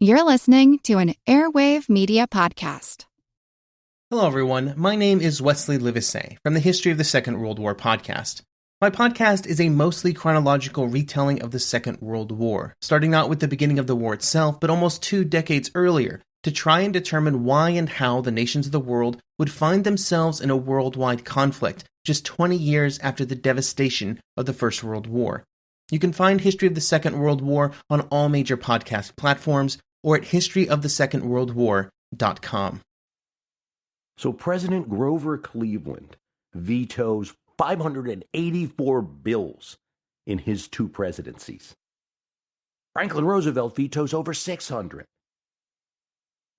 You're listening to an Airwave Media Podcast. Hello, everyone. My name is Wesley Livesey from the History of the Second World War podcast. My podcast is a mostly chronological retelling of the Second World War, starting not with the beginning of the war itself, but almost 2 decades earlier, to try and determine why and how the nations of the world would find themselves in a worldwide conflict just 20 years after the devastation of the First World War. You can find History of the Second World War on all major podcast platforms or at historyofthesecondworldwar.com. So President Grover Cleveland vetoes 584 bills in his 2 presidencies. Franklin Roosevelt vetoes over 600.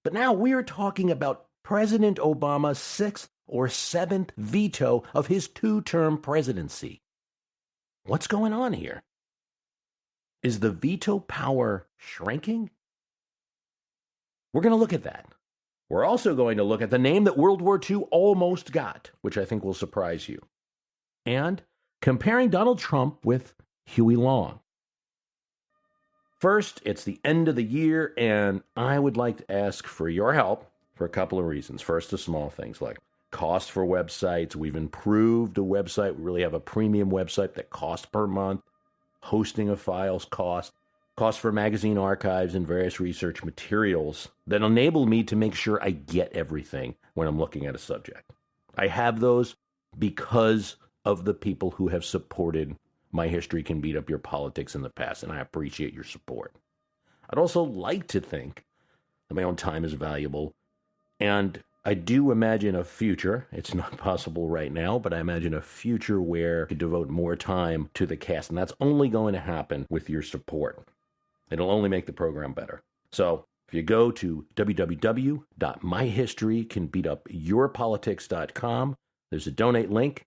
But now we're talking about President Obama's 6th or 7th veto of his 2-term presidency. What's going on here? Is the veto power shrinking? We're going to look at that. We're also going to look at the name that World War II almost got, which I think will surprise you, and comparing Donald Trump with Huey Long. First, it's the end of the year, and I would like to ask for your help for a couple of reasons. First, the small things like cost for websites. We've improved a website. We really have a premium website that costs per month. Hosting of files cost for magazine archives and various research materials that enable me to make sure I get everything when I'm looking at a subject. I have those because of the people who have supported My History Can Beat Up Your Politics in the past, and I appreciate your support. I'd also like to think that my own time is valuable, and I do imagine a future, it's not possible right now, but I imagine a future where I could devote more time to the cast, and that's only going to happen with your support. It'll only make the program better. So if you go to www.myhistorycanbeatupyourpolitics.com, there's a donate link.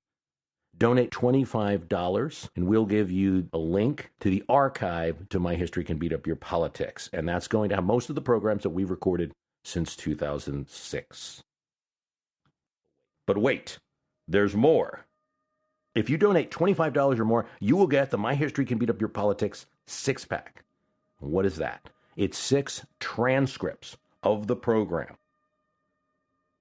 Donate $25, and we'll give you a link to the archive to My History Can Beat Up Your Politics, and that's going to have most of the programs that we've recorded since 2006. But wait, there's more. If you donate $25 or more, you will get the My History Can Beat Up Your Politics 6-pack. What is that? It's 6 transcripts of the program.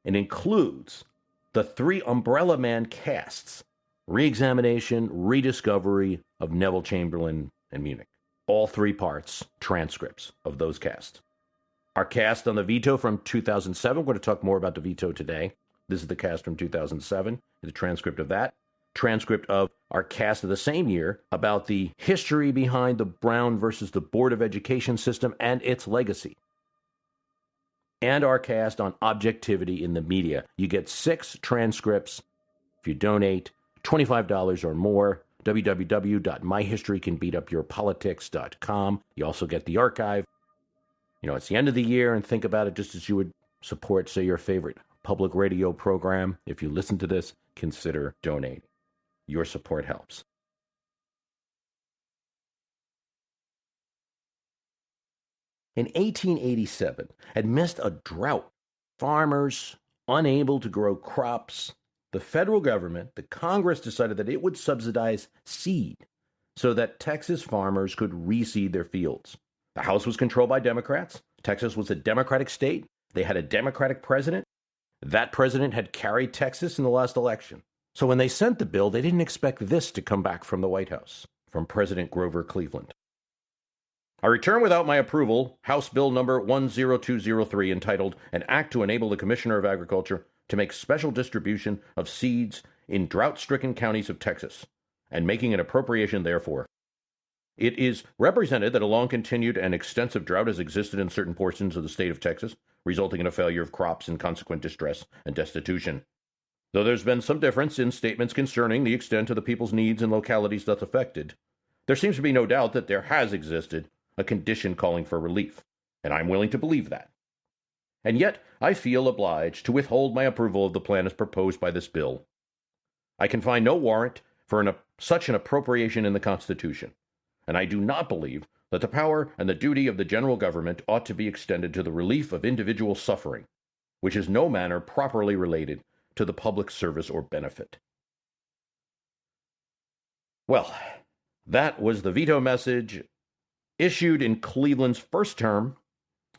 It includes the 3 Umbrella Man casts, re-examination, rediscovery of Neville Chamberlain and Munich. All 3 parts, transcripts of those casts. Our cast on the veto from 2007, we're going to talk more about the veto today. This is the cast from 2007, the transcript of that. Transcript of our cast of the same year about the history behind the Brown versus the Board of Education system and its legacy. And our cast on objectivity in the media. You get 6 transcripts if you donate $25 or more. www.myhistorycanbeatupyourpolitics.com. You also get the archive. You know, it's the end of the year, and think about it just as you would support, say, your favorite public radio program. If you listen to this, consider donating. Your support helps. In 1887, amidst a drought, farmers unable to grow crops, the federal government, the Congress, decided that it would subsidize seed so that Texas farmers could reseed their fields. The House was controlled by Democrats. Texas was a Democratic state. They had a Democratic president. That president had carried Texas in the last election. So when they sent the bill, they didn't expect this to come back from the White House, from President Grover Cleveland. I return without my approval House Bill number 10203, entitled An Act to Enable the Commissioner of Agriculture to make special distribution of seeds in drought-stricken counties of Texas, and making an appropriation therefor. It is represented that a long-continued and extensive drought has existed in certain portions of the state of Texas, resulting in a failure of crops and consequent distress and destitution. Though there's been some difference in statements concerning the extent of the people's needs in localities thus affected, there seems to be no doubt that there has existed a condition calling for relief, and I'm willing to believe that. And yet, I feel obliged to withhold my approval of the plan as proposed by this bill. I can find no warrant for such an appropriation in the Constitution, and I do not believe that the power and the duty of the general government ought to be extended to the relief of individual suffering, which is no manner properly related to the public service or benefit. Well, that was the veto message issued in Cleveland's first term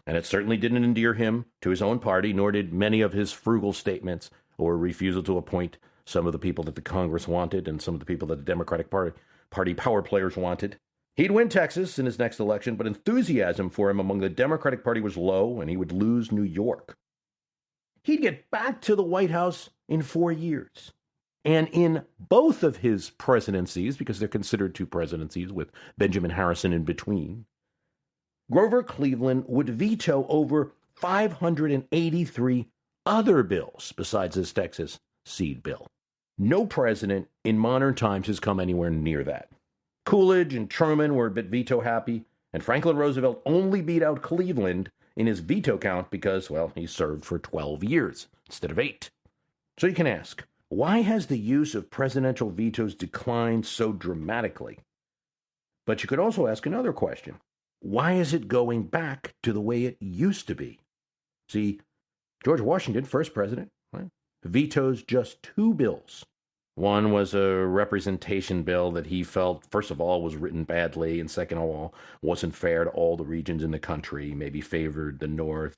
And it certainly didn't endear him to his own party, nor did many of his frugal statements or refusal to appoint some of the people that the Congress wanted and some of the people that the Democratic Party power players wanted. He'd win Texas in his next election, but enthusiasm for him among the Democratic Party was low, and he would lose New York. He'd get back to the White House in 4 years. And in both of his presidencies, because they're considered two presidencies with Benjamin Harrison in between, Grover Cleveland would veto over 583 other bills besides his Texas seed bill. No president in modern times has come anywhere near that. Coolidge and Truman were a bit veto happy, and Franklin Roosevelt only beat out Cleveland in his veto count because, well, he served for 12 years instead of 8. So you can ask, why has the use of presidential vetoes declined so dramatically? But you could also ask another question. Why is it going back to the way it used to be? See, George Washington, first president, right, vetoes just 2 bills. One was a representation bill that he felt, first of all, was written badly, and second of all, wasn't fair to all the regions in the country, maybe favored the North.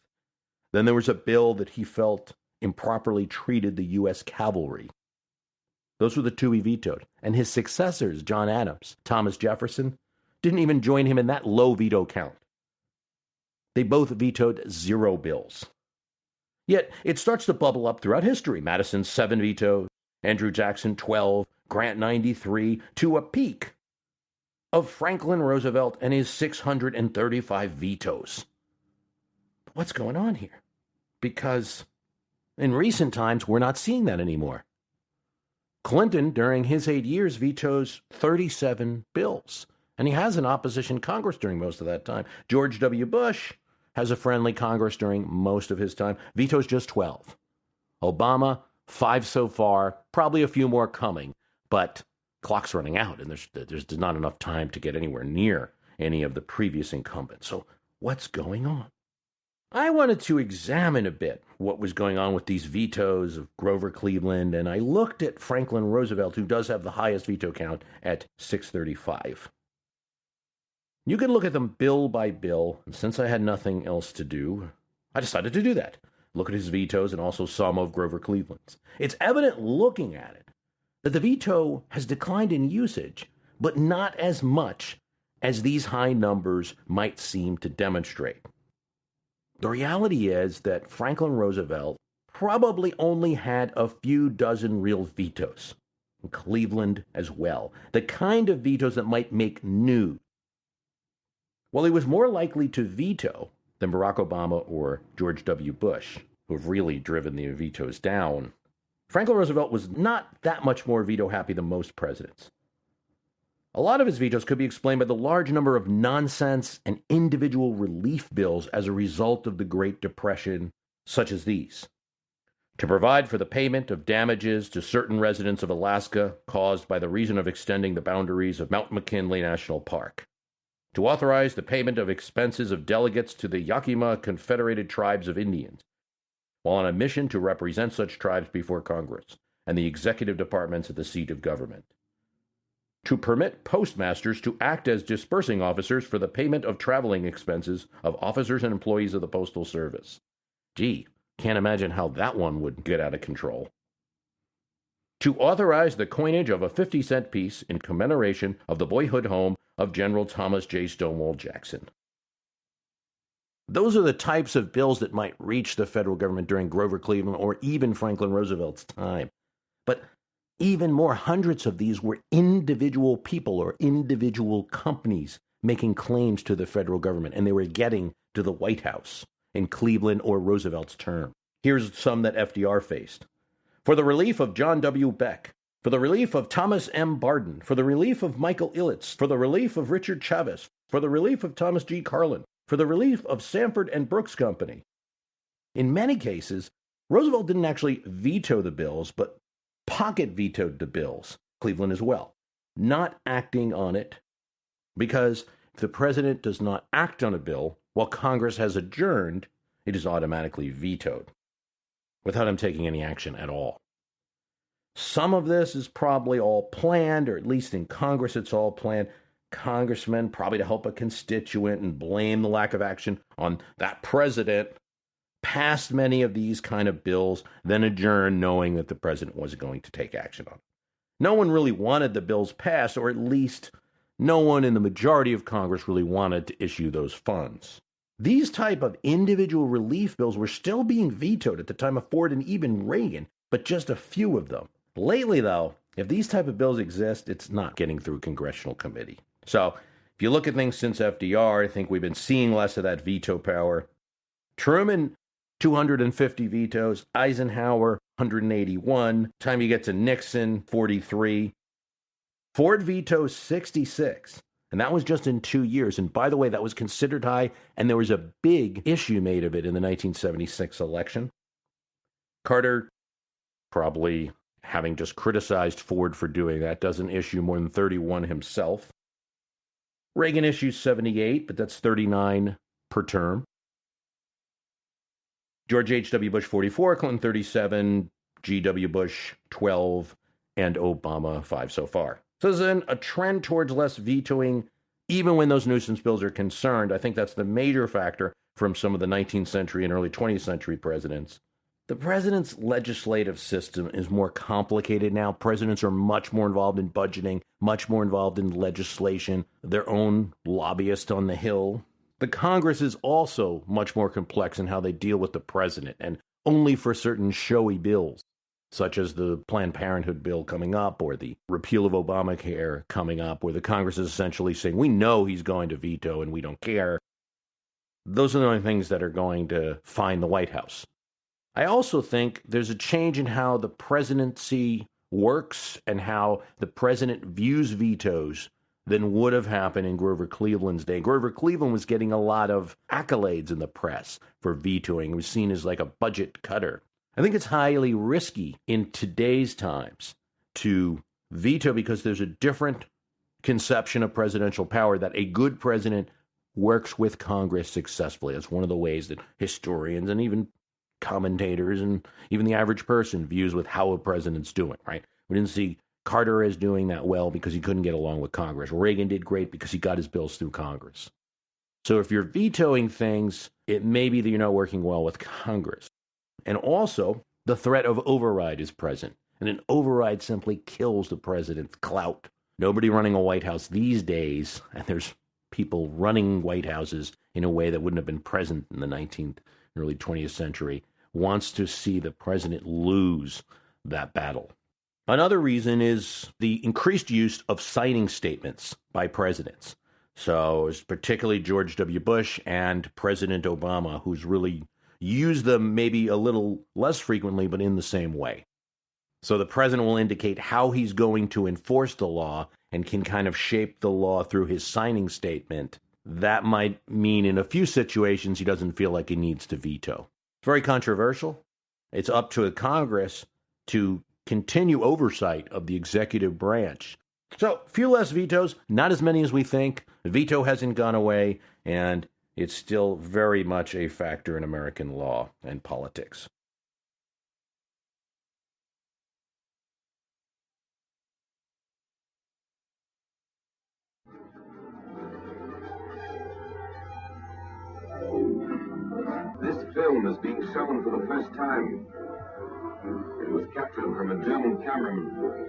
Then there was a bill that he felt improperly treated the U.S. cavalry. Those were the 2 he vetoed. And his successors, John Adams, Thomas Jefferson, didn't even join him in that low veto count. They both vetoed 0 bills. Yet it starts to bubble up throughout history. Madison 7 vetoes, Andrew Jackson 12, Grant 93, to a peak of Franklin Roosevelt and his 635 vetoes. What's going on here? Because in recent times, we're not seeing that anymore. Clinton, during his 8 years, vetoes 37 bills, and he has an opposition Congress during most of that time. George W. Bush has a friendly Congress during most of his time, vetoes just 12. Obama, 5 so far, probably a few more coming, but clock's running out, and there's not enough time to get anywhere near any of the previous incumbents. So what's going on? I wanted to examine a bit what was going on with these vetoes of Grover Cleveland, and I looked at Franklin Roosevelt, who does have the highest veto count at 635. You can look at them bill by bill, and since I had nothing else to do, I decided to do that. Look at his vetoes and also some of Grover Cleveland's. It's evident looking at it that the veto has declined in usage, but not as much as these high numbers might seem to demonstrate. The reality is that Franklin Roosevelt probably only had a few dozen real vetoes, and Cleveland as well, the kind of vetoes that might make news. While he was more likely to veto than Barack Obama or George W. Bush, who have really driven the vetoes down, Franklin Roosevelt was not that much more veto happy than most presidents. A lot of his vetoes could be explained by the large number of nonsense and individual relief bills as a result of the Great Depression, such as these. To provide for the payment of damages to certain residents of Alaska caused by the reason of extending the boundaries of Mount McKinley National Park. To authorize the payment of expenses of delegates to the Yakima Confederated Tribes of Indians, while on a mission to represent such tribes before Congress and the executive departments at the seat of government. To permit postmasters to act as dispersing officers for the payment of traveling expenses of officers and employees of the Postal Service. Gee, can't imagine how that one would get out of control. To authorize the coinage of a 50-cent piece in commemoration of the boyhood home of General Thomas J. Stonewall Jackson. Those are the types of bills that might reach the federal government during Grover Cleveland or even Franklin Roosevelt's time. But even more, hundreds of these were individual people or individual companies making claims to the federal government, and they were getting to the White House in Cleveland or Roosevelt's term. Here's some that FDR faced. For the relief of John W. Beck, for the relief of Thomas M. Barden, for the relief of Michael Illitz, for the relief of Richard Chavez, for the relief of Thomas G. Carlin, for the relief of Sanford and Brooks Company. In many cases, Roosevelt didn't actually veto the bills, but pocket vetoed the bills, Cleveland as well, not acting on it, because if the president does not act on a bill while Congress has adjourned, it is automatically vetoed, without him taking any action at all. Some of this is probably all planned, or at least in Congress it's all planned. congressman, probably to help a constituent and blame the lack of action on that president, passed many of these kind of bills, then adjourned knowing that the president wasn't going to take action on it. No one really wanted the bills passed, or at least no one in the majority of Congress really wanted to issue those funds. These type of individual relief bills were still being vetoed at the time of Ford and even Reagan, but just a few of them. Lately, though, if these type of bills exist, it's not getting through congressional committee. So if you look at things since FDR, I think we've been seeing less of that veto power. Truman, 250 vetoes. Eisenhower, 181. Time you get to Nixon, 43. Ford vetoes 66. And that was just in 2 years. And by the way, that was considered high, and there was a big issue made of it in the 1976 election. Carter, probably having just criticized Ford for doing that, doesn't issue more than 31 himself. Reagan issues 78, but that's 39 per term. George H.W. Bush, 44, Clinton, 37, G.W. Bush, 12, and Obama, 5 so far. So there's a trend towards less vetoing, even when those nuisance bills are concerned. I think that's the major factor from some of the 19th century and early 20th century presidents. The president's legislative system is more complicated now. Presidents are much more involved in budgeting, much more involved in legislation, their own lobbyist on the Hill. The Congress is also much more complex in how they deal with the president, and only for certain showy bills, such as the Planned Parenthood bill coming up or the repeal of Obamacare coming up, where the Congress is essentially saying, we know he's going to veto and we don't care. Those are the only things that are going to find the White House. I also think there's a change in how the presidency works and how the president views vetoes than would have happened in Grover Cleveland's day. Grover Cleveland was getting a lot of accolades in the press for vetoing. He was seen as like a budget cutter. I think it's highly risky in today's times to veto because there's a different conception of presidential power, that a good president works with Congress successfully. That's one of the ways that historians and even commentators and even the average person views with how a president's doing, right? We didn't see Carter as doing that well because he couldn't get along with Congress. Reagan did great because he got his bills through Congress. So if you're vetoing things, it may be that you're not working well with Congress. And also, the threat of override is present. And an override simply kills the president's clout. Nobody running a White House these days, and there's people running White Houses in a way that wouldn't have been present in the 19th, early 20th century, wants to see the president lose that battle. Another reason is the increased use of signing statements by presidents. So it's particularly George W. Bush and President Obama, who's really used them maybe a little less frequently, but in the same way. So the president will indicate how he's going to enforce the law and can kind of shape the law through his signing statement. That might mean in a few situations he doesn't feel like he needs to veto. It's very controversial. It's up to the Congress to continue oversight of the executive branch. So, few less vetoes, not as many as we think. The veto hasn't gone away, and it's still very much a factor in American law and politics. This film is being shown for the first time. It was captured from a German cameraman.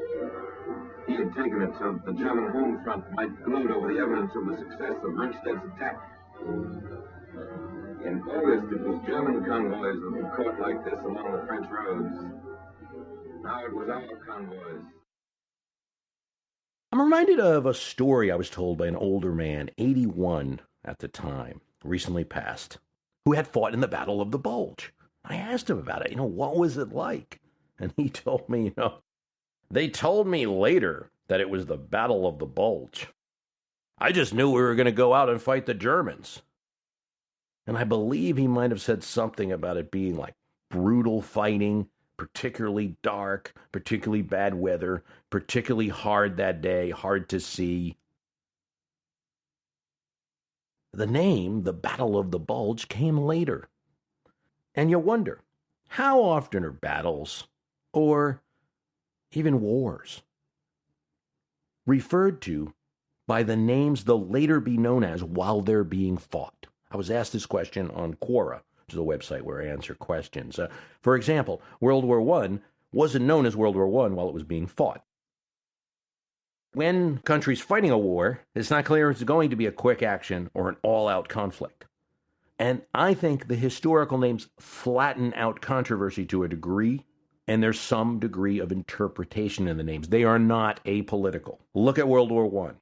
He had taken it so that the German home front might gloat over the evidence of the success of Rundstedt's attack. In August, it was German convoys that were caught like this along the French roads. Now it was our convoys. I'm reminded of a story I was told by an older man, 81 at the time, recently passed, who had fought in the Battle of the Bulge. I asked him about it, what was it like? And he told me, they told me later that it was the Battle of the Bulge. I just knew we were going to go out and fight the Germans. And I believe he might have said something about it being like brutal fighting, particularly dark, particularly bad weather, particularly hard that day, hard to see. The name, the Battle of the Bulge, came later. And you wonder, how often are battles, or even wars, referred to by the names they'll later be known as while they're being fought. I was asked this question on Quora, which is a website where I answer questions. For example, World War I wasn't known as World War I while it was being fought. When countries fighting a war, it's not clear if it's going to be a quick action or an all-out conflict. And I think the historical names flatten out controversy to a degree, and there's some degree of interpretation in the names. They are not apolitical. Look at World War I.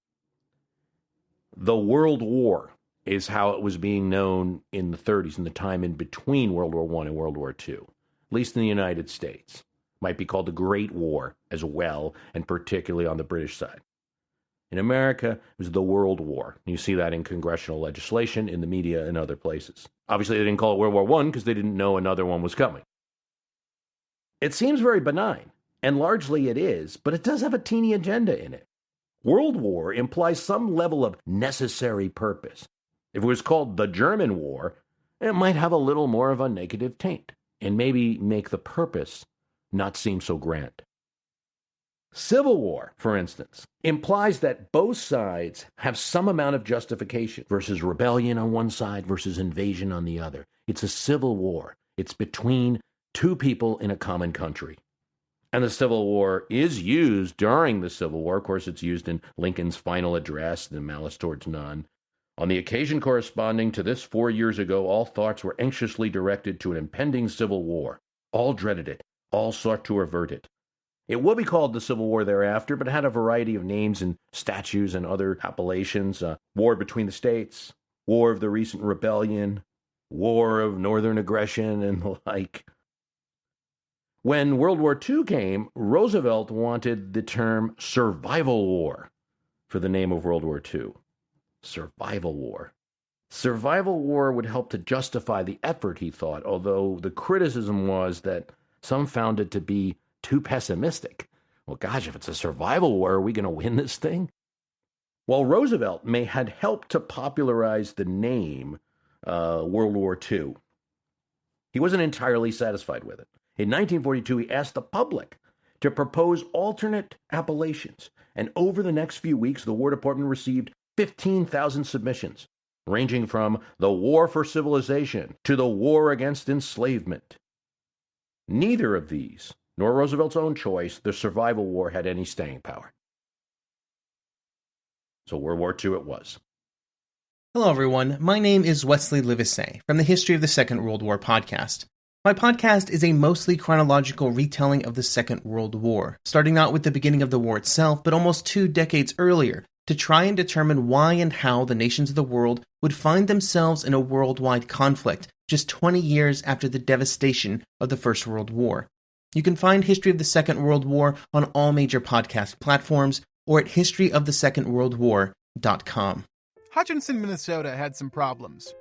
The World War is how it was being known in the 30s, in the time in between World War I and World War II, at least in the United States. Might be called the Great War as well, and particularly on the British side. In America, it was the World War. You see that in congressional legislation, in the media, and other places. Obviously, they didn't call it World War I because they didn't know another one was coming. It seems very benign, and largely it is, but it does have a teeny agenda in it. World War implies some level of necessary purpose. If it was called the German War, it might have a little more of a negative taint, and maybe make the purpose not seem so grand. Civil war, for instance, implies that both sides have some amount of justification versus rebellion on one side versus invasion on the other. It's a civil war. It's between two people in a common country. And the Civil War is used during the Civil War. Of course, it's used in Lincoln's final address, The Malice Towards None. On the occasion corresponding to this 4 years ago, all thoughts were anxiously directed to an impending civil war. All dreaded it. All sought to avert it. It will be called the Civil War thereafter, but had a variety of names and statues and other appellations. War between the states, War of the Recent Rebellion, War of Northern Aggression, and the like. When World War II came, Roosevelt wanted the term survival war for the name of World War II. Survival war. Survival war would help to justify the effort, he thought, although the criticism was that some found it to be too pessimistic. Well, gosh, if it's a survival war, are we going to win this thing? While Roosevelt may had helped to popularize the name World War II, he wasn't entirely satisfied with it. In 1942, he asked the public to propose alternate appellations, and over the next few weeks, the War Department received 15,000 submissions, ranging from the War for Civilization to the War Against Enslavement. Neither of these, nor Roosevelt's own choice, the survival war, had any staying power. So World War II it was. Hello, everyone. My name is Wesley Livesey from the History of the Second World War podcast. My podcast is a mostly chronological retelling of the Second World War, starting not with the beginning of the war itself, but almost 2 decades earlier, to try and determine why and how the nations of the world would find themselves in a worldwide conflict just 20 years after the devastation of the First World War. You can find History of the Second World War on all major podcast platforms or at historyofthesecondworldwar.com. Hutchinson, Minnesota had some problems.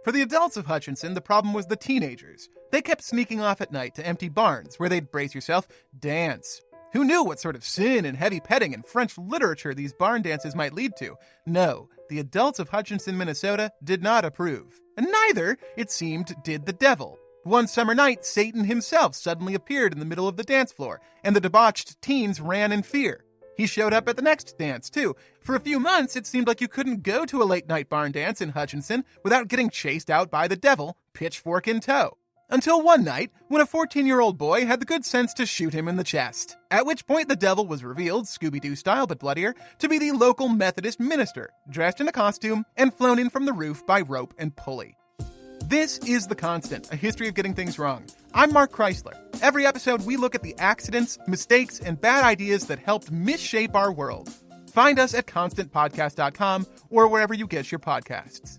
For the adults of Hutchinson, the problem was the teenagers. They kept sneaking off at night to empty barns where they'd, brace yourself, dance. Who knew what sort of sin and heavy petting and French literature these barn dances might lead to? No, the adults of Hutchinson, Minnesota did not approve. And neither, it seemed, did the devil. One summer night, Satan himself suddenly appeared in the middle of the dance floor, and the debauched teens ran in fear. He showed up at the next dance, too. For a few months, it seemed like you couldn't go to a late-night barn dance in Hutchinson without getting chased out by the devil, pitchfork in tow. Until one night, when a 14-year-old boy had the good sense to shoot him in the chest. At which point the devil was revealed, Scooby-Doo style but bloodier, to be the local Methodist minister, dressed in a costume and flown in from the roof by rope and pulley. This is The Constant, a history of getting things wrong. I'm Mark Chrysler. Every episode, we look at the accidents, mistakes, and bad ideas that helped misshape our world. Find us at constantpodcast.com or wherever you get your podcasts.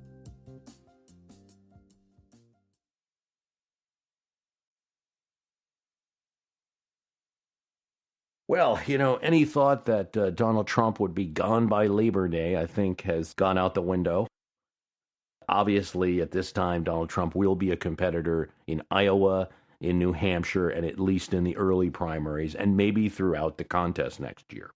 Well, any thought that Donald Trump would be gone by Labor Day, I think, has gone out the window. Obviously, at this time, Donald Trump will be a competitor in Iowa, in New Hampshire, and at least in the early primaries, and maybe throughout the contest next year.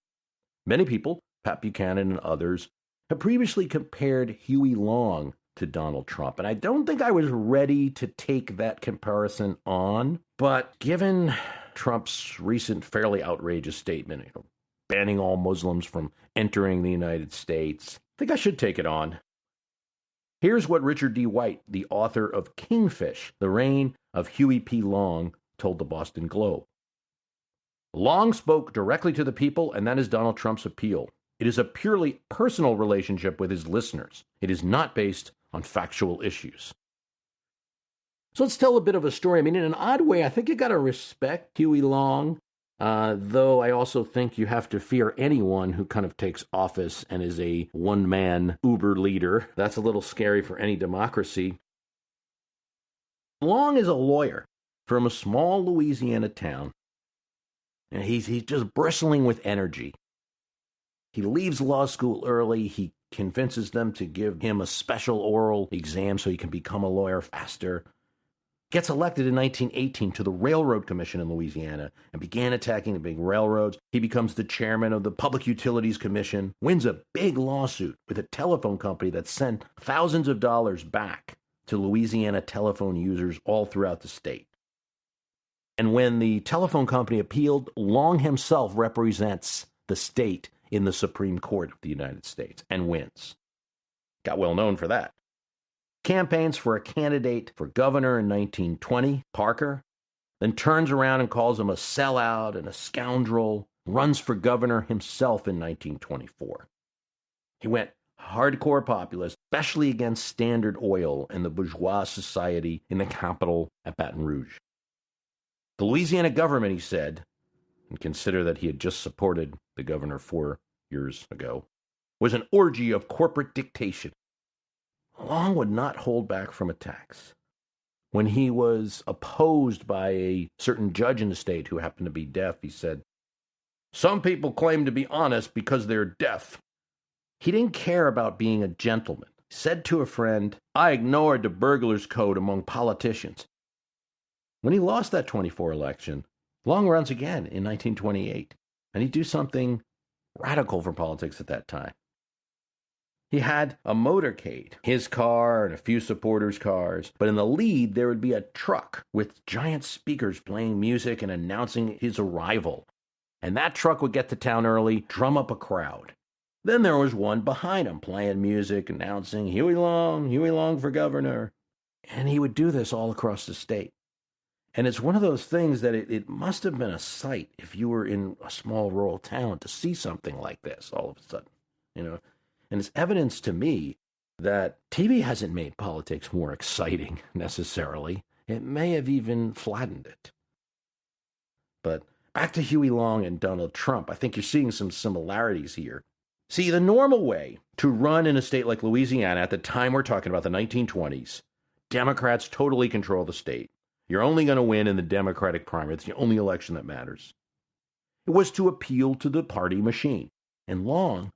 Many people, Pat Buchanan and others, have previously compared Huey Long to Donald Trump, and I don't think I was ready to take that comparison on, but given Trump's recent fairly outrageous statement, banning all Muslims from entering the United States. I think I should take it on. Here's what Richard D. White, the author of Kingfish, The Reign of Huey P. Long, told the Boston Globe. Long spoke directly to the people, and that is Donald Trump's appeal. It is a purely personal relationship with his listeners. It is not based on factual issues. So let's tell a bit of a story. I mean, in an odd way, I think you got to respect Huey Long, though I also think you have to fear anyone who kind of takes office and is a one-man uber leader. That's a little scary for any democracy. Long is a lawyer from a small Louisiana town, and he's just bristling with energy. He leaves law school early. He convinces them to give him a special oral exam so he can become a lawyer faster. Gets elected in 1918 to the Railroad Commission in Louisiana and began attacking the big railroads. He becomes the chairman of the Public Utilities Commission, wins a big lawsuit with a telephone company that sent thousands of dollars back to Louisiana telephone users all throughout the state. And when the telephone company appealed, Long himself represents the state in the Supreme Court of the United States and wins. Got well known for that. Campaigns for a candidate for governor in 1920, Parker, then turns around and calls him a sellout and a scoundrel, runs for governor himself in 1924. He went hardcore populist, especially against Standard Oil and the bourgeois society in the capital at Baton Rouge. The Louisiana government, he said, and consider that he had just supported the governor 4 years ago, was an orgy of corporate dictation. Long would not hold back from attacks. When he was opposed by a certain judge in the state who happened to be deaf, he said, "Some people claim to be honest because they're deaf." He didn't care about being a gentleman. He said to a friend, "I ignored the burglar's code among politicians." When he lost that 24 election, Long runs again in 1928, and he'd do something radical for politics at that time. He had a motorcade, his car and a few supporters' cars, but in the lead there would be a truck with giant speakers playing music and announcing his arrival. And that truck would get to town early, drum up a crowd. Then there was one behind him playing music, announcing Huey Long for governor. And he would do this all across the state. And it's one of those things that it must have been a sight if you were in a small rural town to see something like this all of a sudden, you know. And it's evidence to me that TV hasn't made politics more exciting, necessarily. It may have even flattened it. But back to Huey Long and Donald Trump, I think you're seeing some similarities here. See, the normal way to run in a state like Louisiana at the time we're talking about, the 1920s, Democrats totally control the state. You're only going to win in the Democratic primary. It's the only election that matters. It was to appeal to the party machine. And Long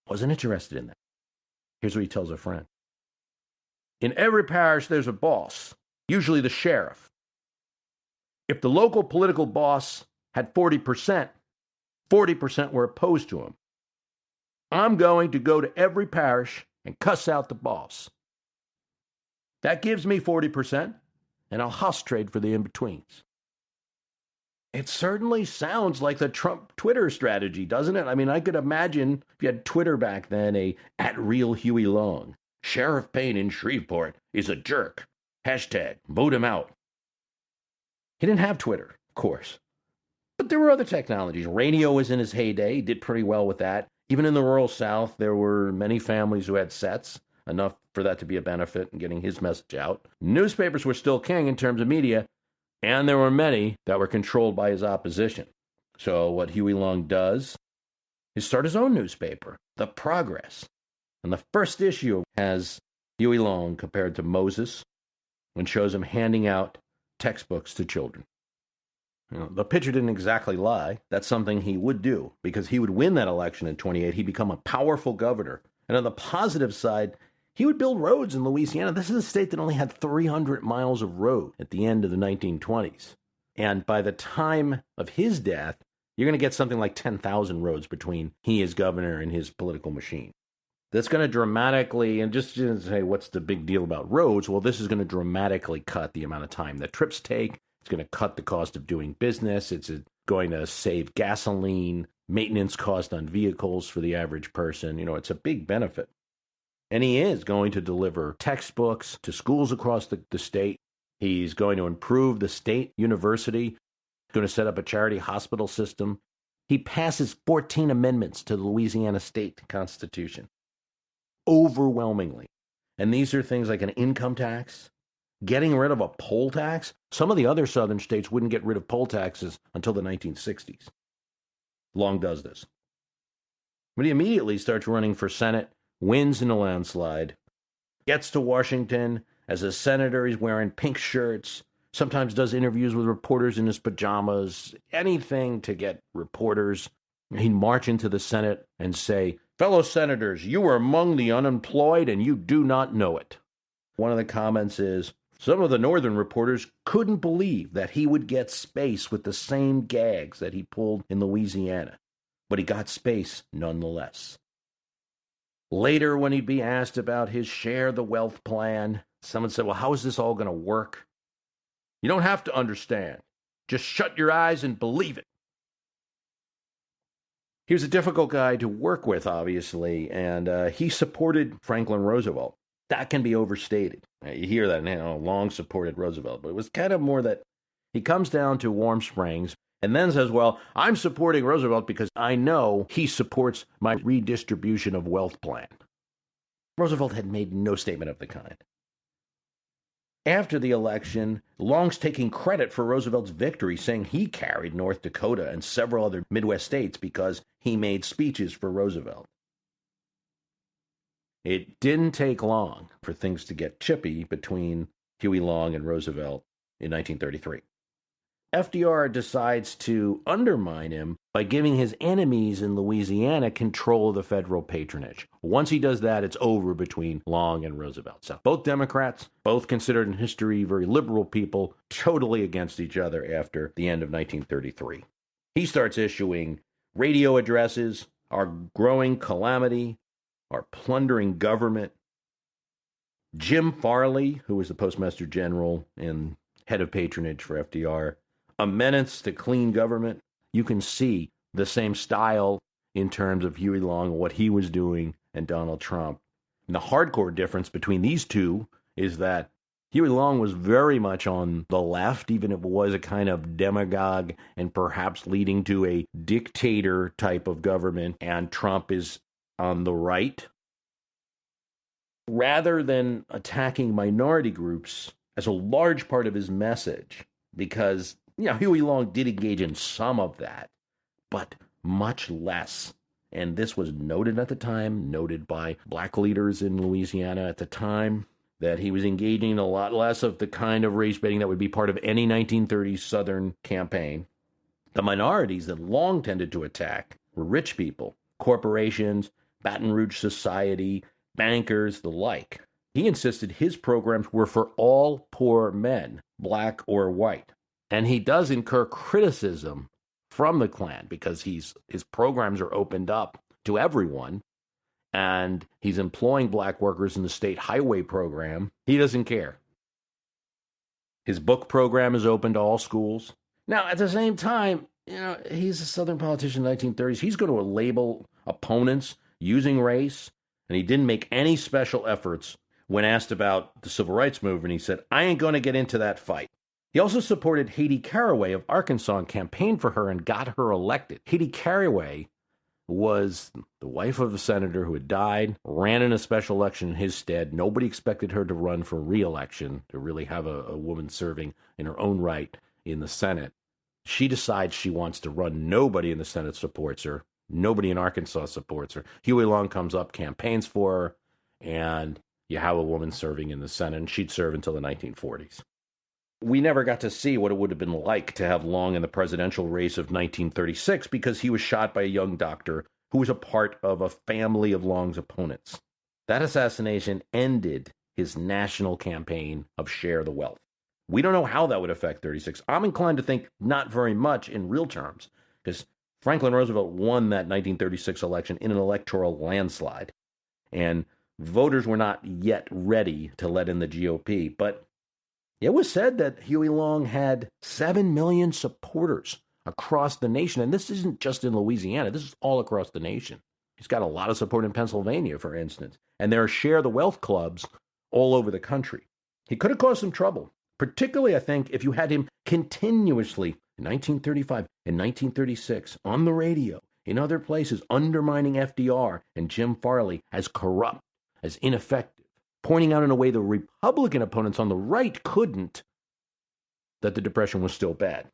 wasn't interested in that. Here's what he tells a friend. In every parish, there's a boss, usually the sheriff. If the local political boss had 40%, 40% were opposed to him. I'm going to go to every parish and cuss out the boss. That gives me 40%, and I'll house trade for the in-betweens. It certainly sounds like the Trump Twitter strategy, doesn't it? I mean, I could imagine if you had Twitter back then, @RealHueyLong. Sheriff Payne in Shreveport is a jerk. Hashtag, vote him out. He didn't have Twitter, of course. But there were other technologies. Radio was in his heyday. He did pretty well with that. Even in the rural South, there were many families who had sets, enough for that to be a benefit in getting his message out. Newspapers were still king in terms of media, and there were many that were controlled by his opposition. So what Huey Long does is start his own newspaper, The Progress. And the first issue has Huey Long compared to Moses and shows him handing out textbooks to children. You know, the picture didn't exactly lie. That's something he would do because he would win that election in 28. He'd become a powerful governor. And on the positive side, he would build roads in Louisiana. This is a state that only had 300 miles of road at the end of the 1920s. And by the time of his death, you're going to get something like 10,000 roads between he as governor and his political machine. That's going to dramatically, and just to say, what's the big deal about roads? Well, this is going to dramatically cut the amount of time that trips take. It's going to cut the cost of doing business. It's going to save gasoline. maintenance cost on vehicles for the average person. It's a big benefit. And he is going to deliver textbooks to schools across the state. He's going to improve the state university, going to set up a charity hospital system. He passes 14 amendments to the Louisiana state constitution, overwhelmingly. And these are things like an income tax, getting rid of a poll tax. Some of the other southern states wouldn't get rid of poll taxes until the 1960s. Long does this. But he immediately starts running for Senate, wins in a landslide, gets to Washington. As a senator, he's wearing pink shirts, sometimes does interviews with reporters in his pajamas, anything to get reporters. He'd march into the Senate and say, "Fellow senators, you are among the unemployed and you do not know it." One of the comments is, some of the northern reporters couldn't believe that he would get space with the same gags that he pulled in Louisiana, but he got space nonetheless. Later, when he'd be asked about his share the wealth plan, someone said, "Well, how is this all going to work?" "You don't have to understand. Just shut your eyes and believe it." He was a difficult guy to work with, obviously, and he supported Franklin Roosevelt. That can be overstated. You hear that now, Long supported Roosevelt, but it was kind of more that he comes down to Warm Springs and then says, "Well, I'm supporting Roosevelt because I know he supports my redistribution of wealth plan." Roosevelt had made no statement of the kind. After the election, Long's taking credit for Roosevelt's victory, saying he carried North Dakota and several other Midwest states because he made speeches for Roosevelt. It didn't take long for things to get chippy between Huey Long and Roosevelt in 1933. FDR decides to undermine him by giving his enemies in Louisiana control of the federal patronage. Once he does that, it's over between Long and Roosevelt. So both Democrats, both considered in history very liberal people, totally against each other after the end of 1933. He starts issuing radio addresses, "Our growing calamity," "Our plundering government." Jim Farley, who was the Postmaster General and head of patronage for FDR, "A menace to clean government." You can see the same style in terms of Huey Long, what he was doing, and Donald Trump. And the hardcore difference between these two is that Huey Long was very much on the left, even if it was a kind of demagogue and perhaps leading to a dictator type of government, and Trump is on the right. Rather than attacking minority groups as a large part of his message, because Huey Long did engage in some of that, but much less. And this was noted at the time, noted by black leaders in Louisiana at the time, that he was engaging in a lot less of the kind of race baiting that would be part of any 1930s Southern campaign. The minorities that Long tended to attack were rich people, corporations, Baton Rouge society, bankers, the like. He insisted his programs were for all poor men, black or white. And he does incur criticism from the Klan because his programs are opened up to everyone, and he's employing black workers in the state highway program. He doesn't care. His book program is open to all schools. Now, at the same time, he's a Southern politician in the 1930s. He's going to label opponents using race, and he didn't make any special efforts when asked about the Civil Rights Movement. He said, "I ain't going to get into that fight." He also supported Haiti Caraway of Arkansas and campaigned for her and got her elected. Haiti Caraway was the wife of a senator who had died, ran in a special election in his stead. Nobody expected her to run for re-election, to really have a woman serving in her own right in the Senate. She decides she wants to run. Nobody in the Senate supports her. Nobody in Arkansas supports her. Huey Long comes up, campaigns for her, and you have a woman serving in the Senate, and she'd serve until the 1940s. We never got to see what it would have been like to have Long in the presidential race of 1936 because he was shot by a young doctor who was a part of a family of Long's opponents. That assassination ended his national campaign of Share the Wealth. We don't know how that would affect 36. I'm inclined to think not very much in real terms, because Franklin Roosevelt won that 1936 election in an electoral landslide, and voters were not yet ready to let in the GOP, but it was said that Huey Long had 7 million supporters across the nation. And this isn't just in Louisiana. This is all across the nation. He's got a lot of support in Pennsylvania, for instance. And there are share the wealth clubs all over the country. He could have caused some trouble, particularly, I think, if you had him continuously in 1935 and 1936 on the radio, in other places, undermining FDR and Jim Farley as corrupt, as ineffective, pointing out in a way the Republican opponents on the right couldn't, that the Depression was still bad.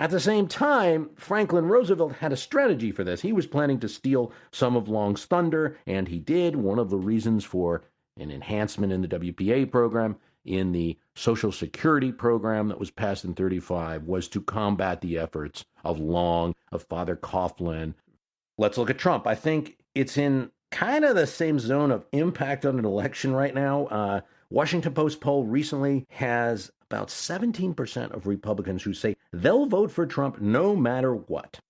At the same time, Franklin Roosevelt had a strategy for this. He was planning to steal some of Long's thunder, and he did. One of the reasons for an enhancement in the WPA program, in the Social Security program that was passed in 1935, was to combat the efforts of Long, of Father Coughlin. Let's look at Trump. I think it's in kind of the same zone of impact on an election right now. Washington Post poll recently has about 17% of Republicans who say they'll vote for Trump no matter what.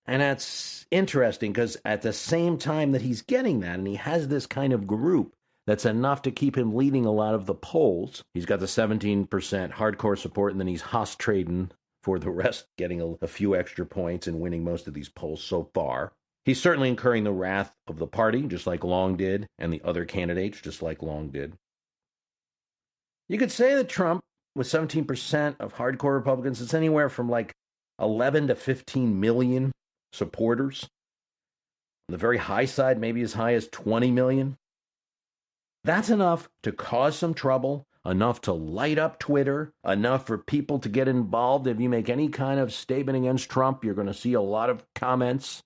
And that's interesting because at the same time that he's getting that, and he has this kind of group that's enough to keep him leading a lot of the polls, he's got the 17% hardcore support, and then he's Haas trading for the rest, getting a few extra points and winning most of these polls so far. He's certainly incurring the wrath of the party, just like Long did, and the other candidates, just like Long did. You could say that Trump, with 17% of hardcore Republicans, it's anywhere from like 11 to 15 million supporters. On the very high side, maybe as high as 20 million. That's enough to cause some trouble, enough to light up Twitter, enough for people to get involved. If you make any kind of statement against Trump, you're going to see a lot of comments.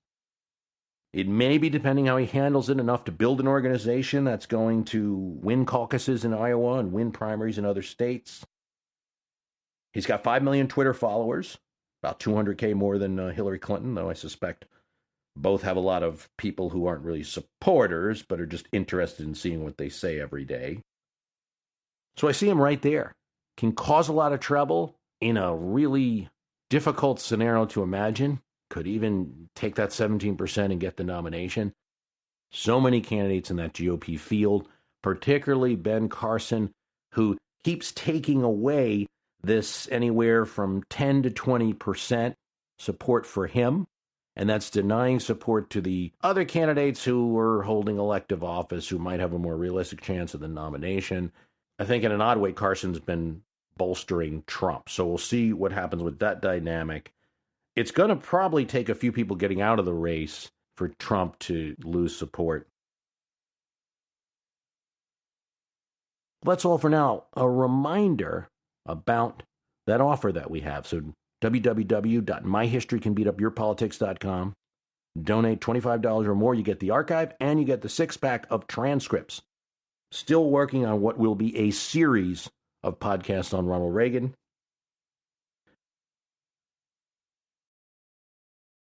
It may be, depending how he handles it, enough to build an organization that's going to win caucuses in Iowa and win primaries in other states. He's got 5 million Twitter followers, about 200K more than Hillary Clinton, though I suspect both have a lot of people who aren't really supporters, but are just interested in seeing what they say every day. So I see him right there. Can cause a lot of trouble in a really difficult scenario to imagine. Could even take that 17% and get the nomination. So many candidates in that GOP field, particularly Ben Carson, who keeps taking away this anywhere from 10 to 20% support for him. And that's denying support to the other candidates who are holding elective office, who might have a more realistic chance of the nomination. I think in an odd way, Carson's been bolstering Trump. So we'll see what happens with that dynamic. It's going to probably take a few people getting out of the race for Trump to lose support. That's all for now. A reminder about that offer that we have. So www.myhistorycanbeatupyourpolitics.com. Donate $25 or more. You get the archive and you get the 6-pack of transcripts. Still working on what will be a series of podcasts on Ronald Reagan.